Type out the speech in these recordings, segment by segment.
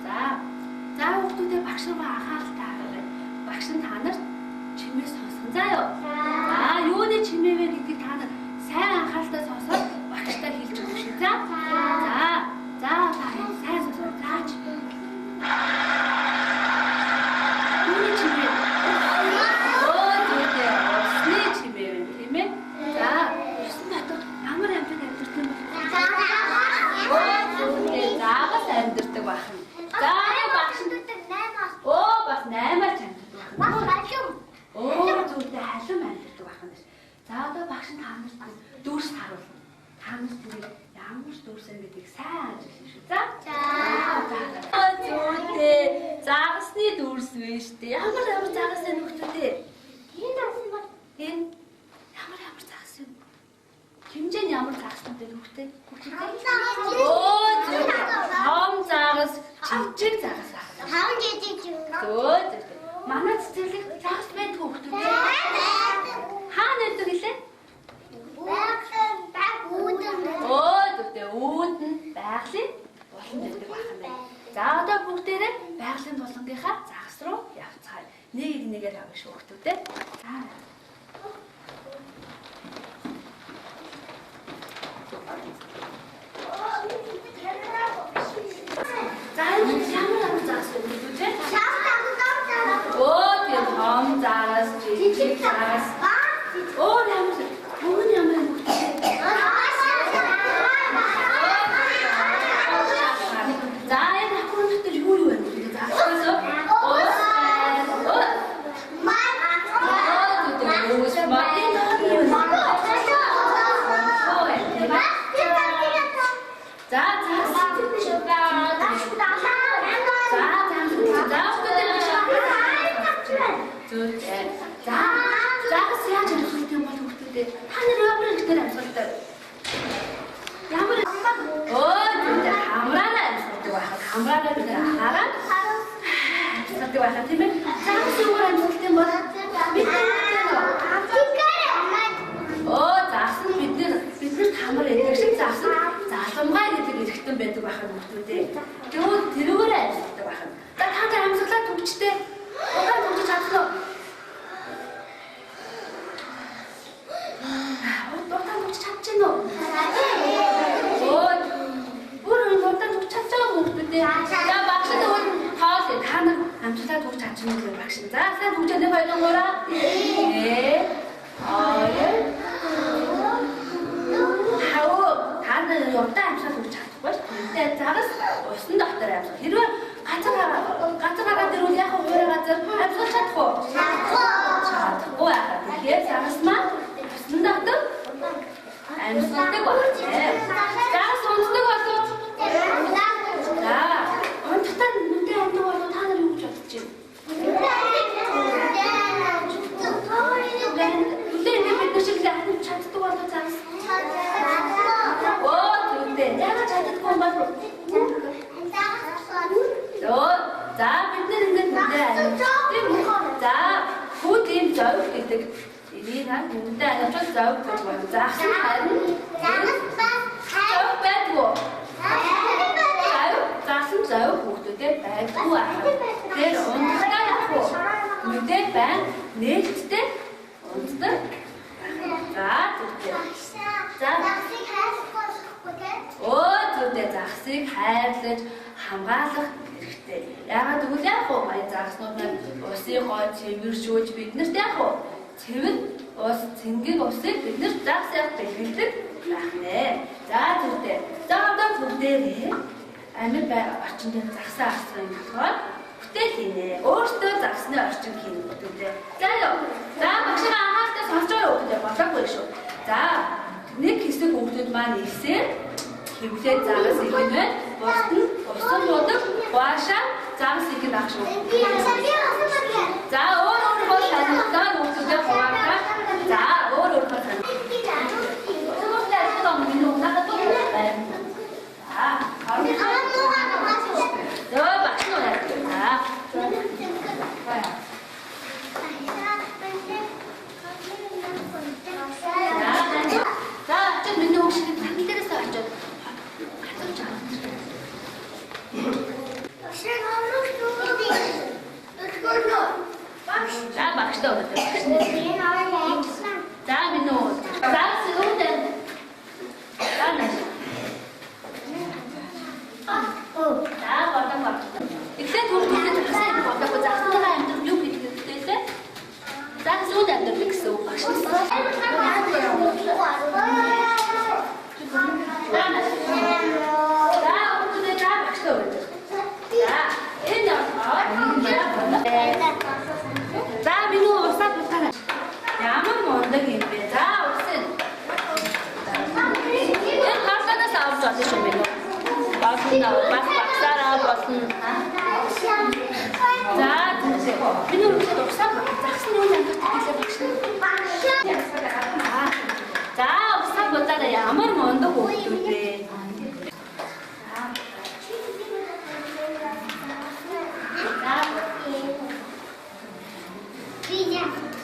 За. За хүүхдүүдээ багш руугаа анхааралтай хараарай. Багш нь та нарт чимээ сонсгон заяа. За юуны чимээвэ гэдгийг та нар сайн анхааралтай сонсоод багштай хэлж өгөх шээ. За та сайн сонсоо. Заач. Юуны чимээ? Зүйтэй. Усны чимээвэ тийм ээ. За юусэн дотор ямар амьтад амьдэрдэг юм бэ? Зүйтэй. Заагаас амьдэрдэг байх нь. За багш нь 8-аас. Бас 8-аас амьдэрдэг байх нь. Зүйтэй халуун амьдэрдэг байх нь. За одоо багш нь та нарт дүүрс харуулна. Та нарт тэгээд ямар дүүрсэн гэдгийг сайн ажиглана шүү. За. Зүйтэй заагасны дүүрс вэ штэ. Ямар заагас вэ нөхдөдөө? Энэ ямар заагас вэ? Хэмжээ нь ямар заагас вэ нөхдөд? Зүйтэй. Том заагас, жижиг заагас байна. Хам жижиг юм. Зүйтэй. Манай цэцэрлэг заагас байдаг хөхдөд. Хаана байдаг гэлээ? Үүдэн байгалийн болон байдаг байх юм байна. За одоо бүгдээрээ байгалийн болонгийнхаа загас руу явцгаая. Нэгээр авах шүү хөхтүүдээ. За ямар загас вэ хөхтүүдээ? Тийм том загас, жижиг загас. Ямар За энэ хакуун дотор юу вэ? Хамраа бид хараад амьсгалдаг байхаа тийм ээ. Загас юу амьсгалдаг юм бол бид загас нь биднэрт хамар эдэг шиг загас нь заламгай гэдэг эргэтэн байдаг байхаа нөхдөдөө. Тэгвэл тэрүүгээр амьсгалдаг байхаа. За та амьсгалаад төгчтэй. Удаан төгч чадсан уу? Удаан төгч чадчихна уу? За багш нь хоол та нар амжилтаа төгч чадчихна гэж багш нь. За сайн төгчөндөө баярлалаа. Та нар явтаа амжилтаа төгч чадахгүй ш. Тэгээд загас усан доктор амжилт. Хэрвээ газар гараад ирвэл яг өөрөө газар амжилт чадахгүй. Чадахгүй яагаад. Тэгэхээр загас маань усан доктор амжилтдаг байна. Загас унтдаг болов. Онцтой нүдээ амтдаг болов та нар юу гэж бодож байна? Нүдээ бид шиг захин чаддаг болов загас. Зүгтээ. Яагаад чаддаггүй юм бол? За бид нар ингээд нүдээ амтдаг. За хүү тийм зовх гэдэг. Энэ нүдээ амтдаг зовх гэж байна. Загас нь харин зовх байдгүй. Заасан зовх хүүхдүүдэд байдгүй байна. Тэр унтахтаа явах уу? Нүдээ байн нээлттэй унтдаг. За зүгтээ. За загсыг хайрлахгүй те? Зүгтээ загсыг хайрлаж хамгаалах хэрэгтэй. Яагаад гэвэл яг уу баяр загснууд нь усын гой цэвэршүүлж биднэрт яг уу цэвэр ус цэнгэг усыг биднэрт загс яг бэлгэлдэг байх нэ. За зүгтээ. За одоо бүгдээрээ амир орчин дээр загсаа авсан юм болохоор бүтээл хийнэ. Өөртөө загсны орчин хийнэ бүгдээ. За ёо. За багшийн анхааралтай сонсож байгаа хүүхдүүд болоогүй шүү. За нэг хэсэг хүүхдүүд маань ирсэн хөвлөө загас ихнэ. Бусд нь усан бодог баашаа загас их байх шүү. За өөр сонирхолтой хүүхдүүдээ хуваалцаа. За өөр сонирхолтой. За, шүү мэн. Багсна бас багсараа болсон. За би нүрээ уусаа загсны үйл ажиллагааг хэлээ багшна. За уусаа бодоод ямар мондог хөөдөө.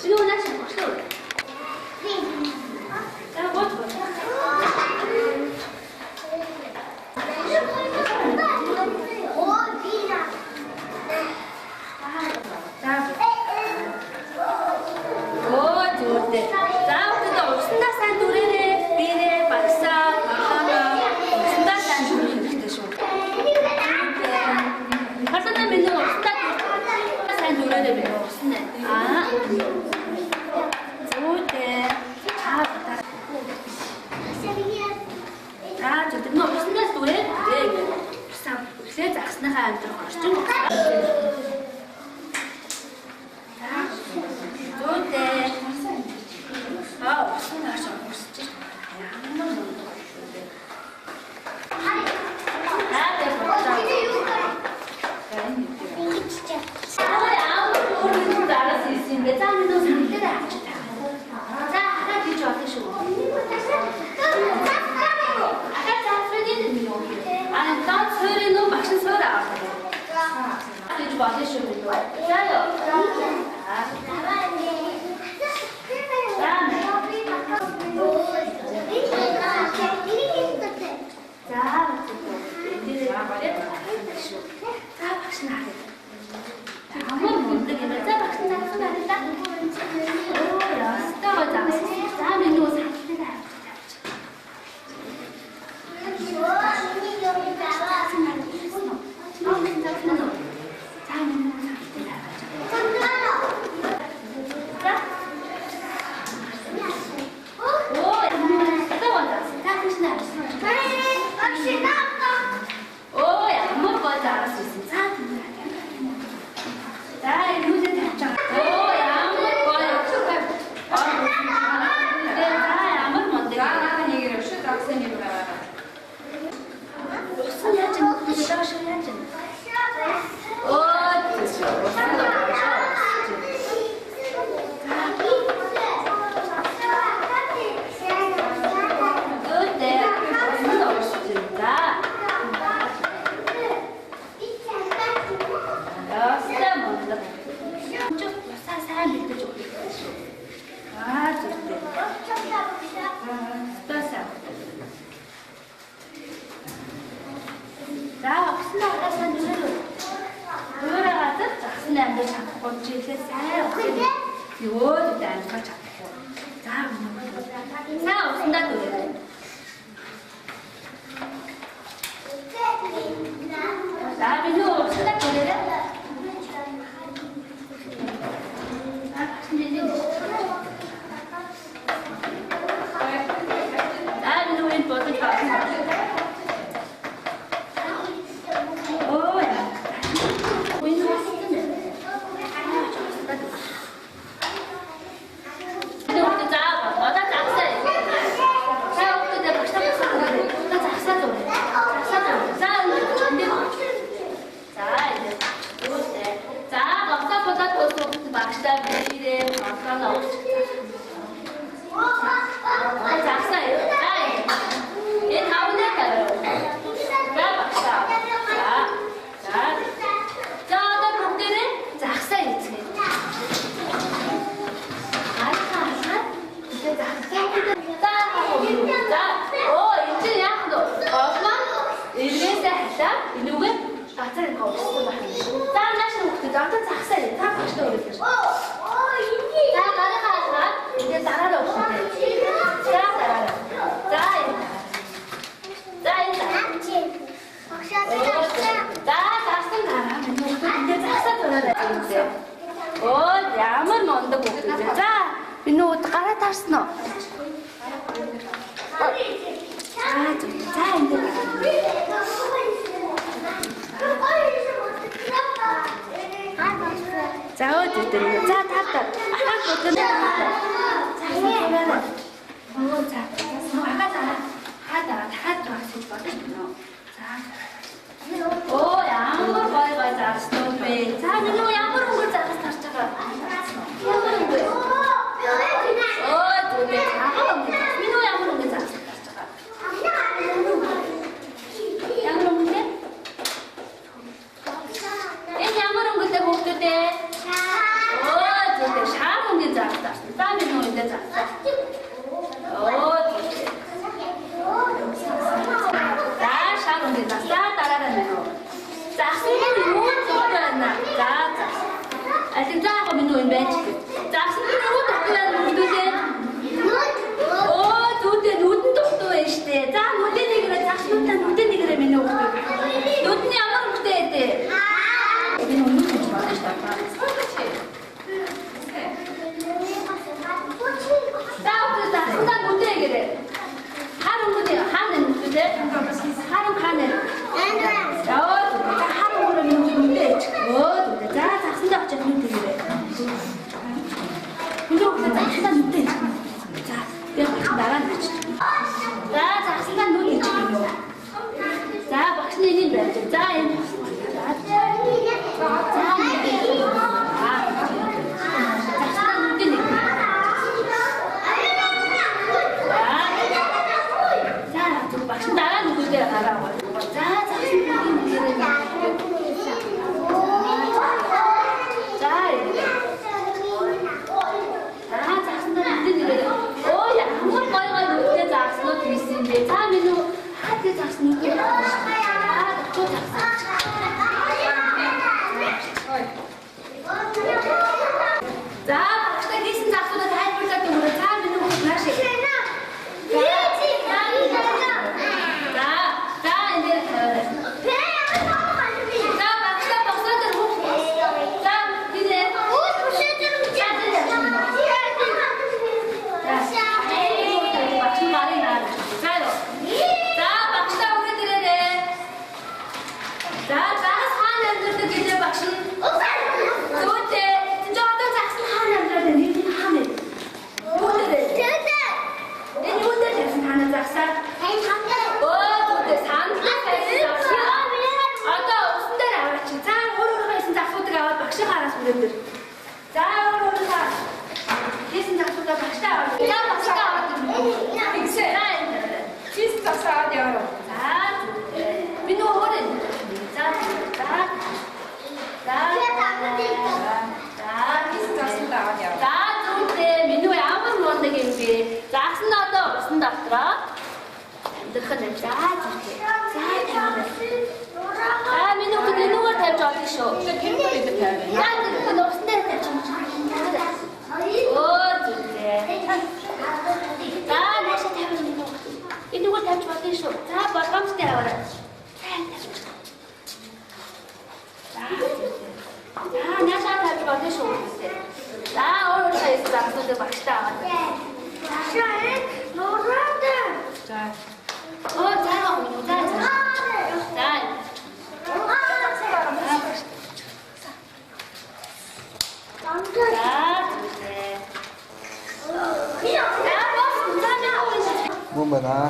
Синөө наач багшлаа. За бод. Ямар мондог хөөдөө. За би нүүд гараа таарсан уу? За энэ. За өөдөө. За тартаа. Ахаад өөдөө. За. Оо за. Хадаа дахиад бас хийж болно. Оо ямар гоё гоё загснууд бэ. За минь ямар өнгөр загс тарч байгаа. Ямар өнгөр. Оо түлээ хаа өнгөр. Минь ямар өнгөр загс тарч байгаа. Ямар өнгөр? Энэ ямар өнгөртэй хүүхдүүдээ? Оо түлээ шаа өнгөр загс тарч. За минь өнгөр загс тарч. Оо түлээ. За шаа өнгөр загс дараараа минь. Загсан юу зурдаг байна. За. Алин заах минь юу юм бэ? Загсан юу дуртай байна хүүхдүүдээ? Оо зүудээ нүдэн дуртай байна штэ. За нүдэн нэгрээ загснуудаа нүдэн нэгрээ минь юу хүүхдүүд. Нүдний ямар өнгөтэй ээ? Энэ өнгө гэж байна штэ. Заавал загсандаа нүдэн нэгрээ. Хар өнгөтэй хаана нүдтэй? Харам хаана? Яа. За загсандаа очиж нүд тэрээ. Нүд загсандаа нүд тэрээ. За би дараа нь очиж. За загсандаа нүд тэрээ. За багшны энийг барьж. За энэ. За. Загсандаа нүд тэрээ. За багш дараа нүдээ гараа. За загсандаа нүд тэрээ. За минь юу хаатай загсан нүд ээ. За багштай хийсэн загсуудаа тайлбарлаад өгнө. За минь юу нааш. За энэ дээр. За багштай босоод ирэх. За динэ. За өөрөөр хийсэн загсуудаа багштай аваад. За багштай аваад ирнэ. Тэгсээ. Хийсэн загсаа аваад яваа. За. Би нөө хөрөө. За. За. Хийсэн загсуудаа аваад яваа. За зүгтээ минь ямар мундаг юм бэ? Загс нь одоо усан давтраа. Амьдрах нь за зүгтээ. За тавина. Минь нөгөө тавьж олно шүү. Тэрнээ бид тавина. За тэр усан дээр тавьж олно. Оо зүгтээ. За нааш тавина минь. Энэ нөгөө тавьж болно шүү. За болгоомжтой аваарай. За нааш тавьж болно шүү. За өөрөө сая загсуудыг багштай аваад. Шаа нураад. За. Оо цаа минь. За. За. Môn mình hả?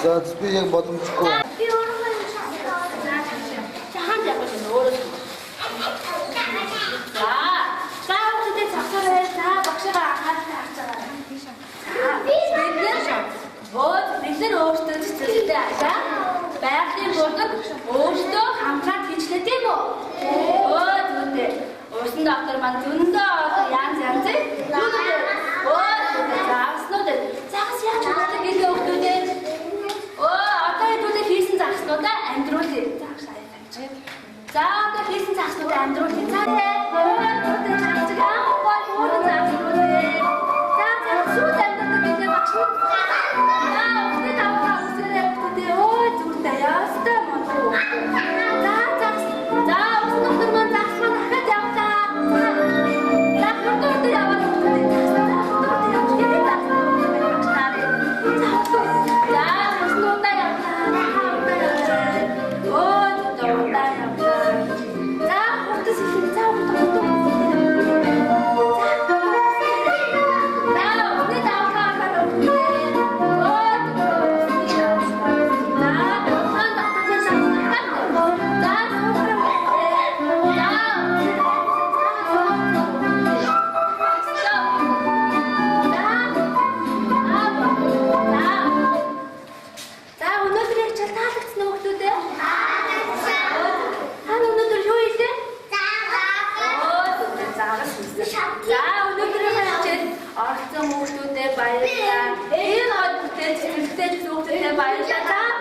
За би яг боломжгүй. Бид өөрсдөө цэцэрлэгтэй ажаа байгалийн бүрдэг өөрсдөө хамтраад хийчлээ тийм үү? Оо зүгтээ. Uuсан доктор маань зөндөө янз янзын загснууд загс яаж өгдөг гэдэг хүмүүстэй. Оо одоо хэдүүлээ хийсэн загснуудаа амьдруулъя. За одоо хийсэн загснуудаа амьдруулъя. За загсыг аахгүй өөрөө загснуудаа. За загсууд амьдруулдаг гэдэг багш. За баярлалаа. Энэ хот бүтээл чиглэлтэй хүүхдүүдэд баярлалаа.